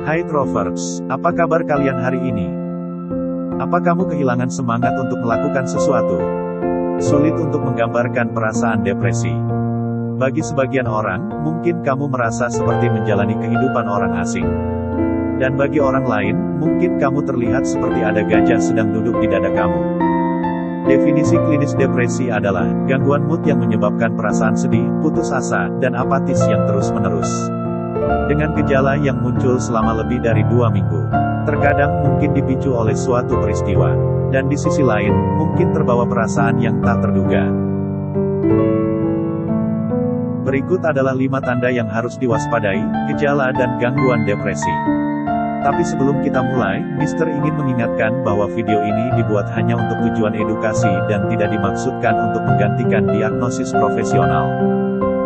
Hai Trovers, apa kabar kalian hari ini? Apa kamu kehilangan semangat untuk melakukan sesuatu? Sulit untuk menggambarkan perasaan depresi. Bagi sebagian orang, mungkin kamu merasa seperti menjalani kehidupan orang asing. Dan bagi orang lain, mungkin kamu terlihat seperti ada gajah sedang duduk di dada kamu. Definisi klinis depresi adalah gangguan mood yang menyebabkan perasaan sedih, putus asa, dan apatis yang terus-menerus. Dengan gejala yang muncul selama lebih dari 2 minggu. Terkadang mungkin dipicu oleh suatu peristiwa. Dan di sisi lain, mungkin terbawa perasaan yang tak terduga. Berikut adalah 5 tanda yang harus diwaspadai, gejala dan gangguan depresi. Tapi sebelum kita mulai, Mister ingin mengingatkan bahwa video ini dibuat hanya untuk tujuan edukasi dan tidak dimaksudkan untuk menggantikan diagnosis profesional.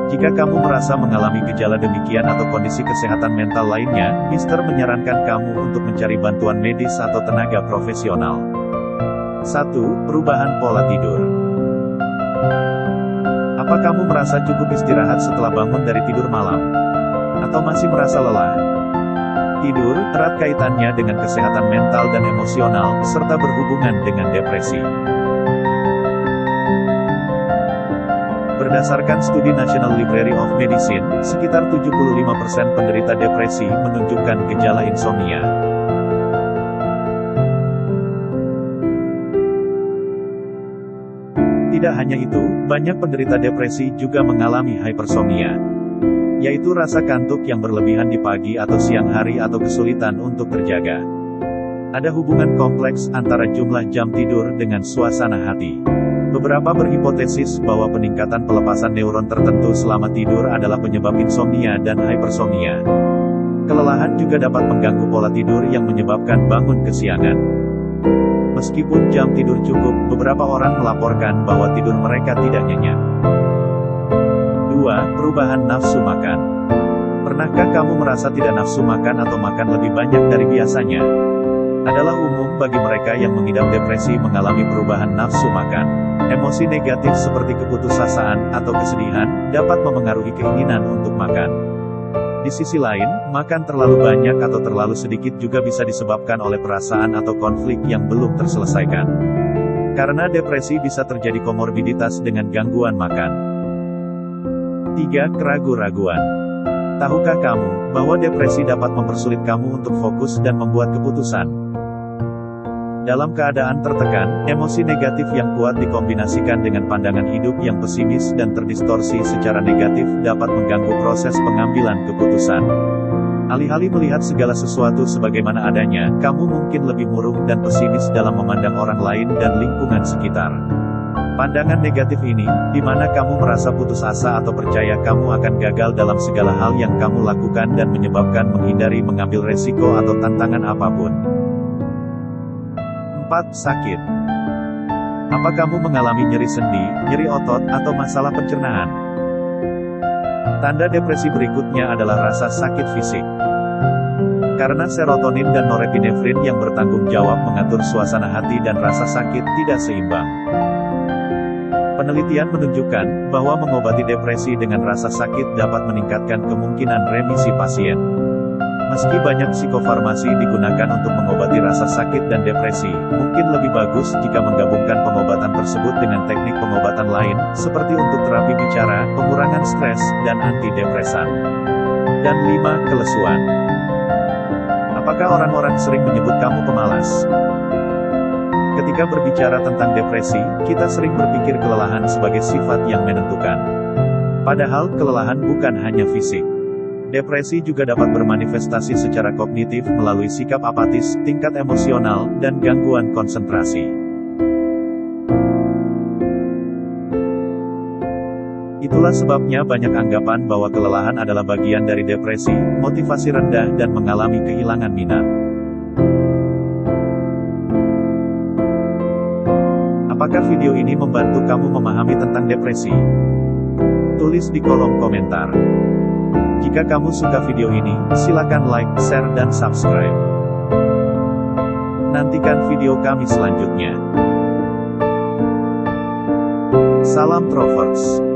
Jika kamu merasa mengalami gejala demikian atau kondisi kesehatan mental lainnya, Mister menyarankan kamu untuk mencari bantuan medis atau tenaga profesional. 1. Perubahan pola tidur. Apa kamu merasa cukup istirahat setelah bangun dari tidur malam? Atau masih merasa lelah? Tidur erat kaitannya dengan kesehatan mental dan emosional, serta berhubungan dengan depresi. Berdasarkan studi National Library of Medicine, sekitar 75% penderita depresi menunjukkan gejala insomnia. Tidak hanya itu, banyak penderita depresi juga mengalami hypersomnia, yaitu rasa kantuk yang berlebihan di pagi atau siang hari atau kesulitan untuk terjaga. Ada hubungan kompleks antara jumlah jam tidur dengan suasana hati. Beberapa berhipotesis bahwa peningkatan pelepasan neuron tertentu selama tidur adalah penyebab insomnia dan hypersomnia. Kelelahan juga dapat mengganggu pola tidur yang menyebabkan bangun kesiangan. Meskipun jam tidur cukup, beberapa orang melaporkan bahwa tidur mereka tidak nyenyak. 2. Perubahan nafsu makan. Pernahkah kamu merasa tidak nafsu makan atau makan lebih banyak dari biasanya? Adalah umum bagi mereka yang mengidap depresi mengalami perubahan nafsu makan. Emosi negatif seperti keputusasaan atau kesedihan dapat memengaruhi keinginan untuk makan. Di sisi lain, makan terlalu banyak atau terlalu sedikit juga bisa disebabkan oleh perasaan atau konflik yang belum terselesaikan. Karena depresi bisa terjadi komorbiditas dengan gangguan makan. 3. Keraguan-raguan. Tahukah kamu bahwa depresi dapat mempersulit kamu untuk fokus dan membuat keputusan? Dalam keadaan tertekan, emosi negatif yang kuat dikombinasikan dengan pandangan hidup yang pesimis dan terdistorsi secara negatif dapat mengganggu proses pengambilan keputusan. Alih-alih melihat segala sesuatu sebagaimana adanya, kamu mungkin lebih murung dan pesimis dalam memandang orang lain dan lingkungan sekitar. Pandangan negatif ini, di mana kamu merasa putus asa atau percaya kamu akan gagal dalam segala hal yang kamu lakukan dan menyebabkan menghindari mengambil resiko atau tantangan apapun. 4. Sakit. Apa kamu mengalami nyeri sendi, nyeri otot, atau masalah pencernaan? Tanda depresi berikutnya adalah rasa sakit fisik. Karena serotonin dan norepinefrin yang bertanggung jawab mengatur suasana hati dan rasa sakit tidak seimbang. Penelitian menunjukkan bahwa mengobati depresi dengan rasa sakit dapat meningkatkan kemungkinan remisi pasien. Meski banyak psikofarmasi digunakan untuk mengobati rasa sakit dan depresi, mungkin lebih bagus jika menggabungkan pengobatan tersebut dengan teknik pengobatan lain, seperti untuk terapi bicara, pengurangan stres, dan antidepresan. Dan 5. Kelesuan. Apakah orang-orang sering menyebut kamu pemalas? Ketika berbicara tentang depresi, kita sering berpikir kelelahan sebagai sifat yang menentukan. Padahal, kelelahan bukan hanya fisik. Depresi juga dapat bermanifestasi secara kognitif melalui sikap apatis, tingkat emosional, dan gangguan konsentrasi. Itulah sebabnya banyak anggapan bahwa kelelahan adalah bagian dari depresi, motivasi rendah dan mengalami kehilangan minat. Apakah video ini membantu kamu memahami tentang depresi? Tulis di kolom komentar. Jika kamu suka video ini, silakan like, share, dan subscribe. Nantikan video kami selanjutnya. Salam Trovers.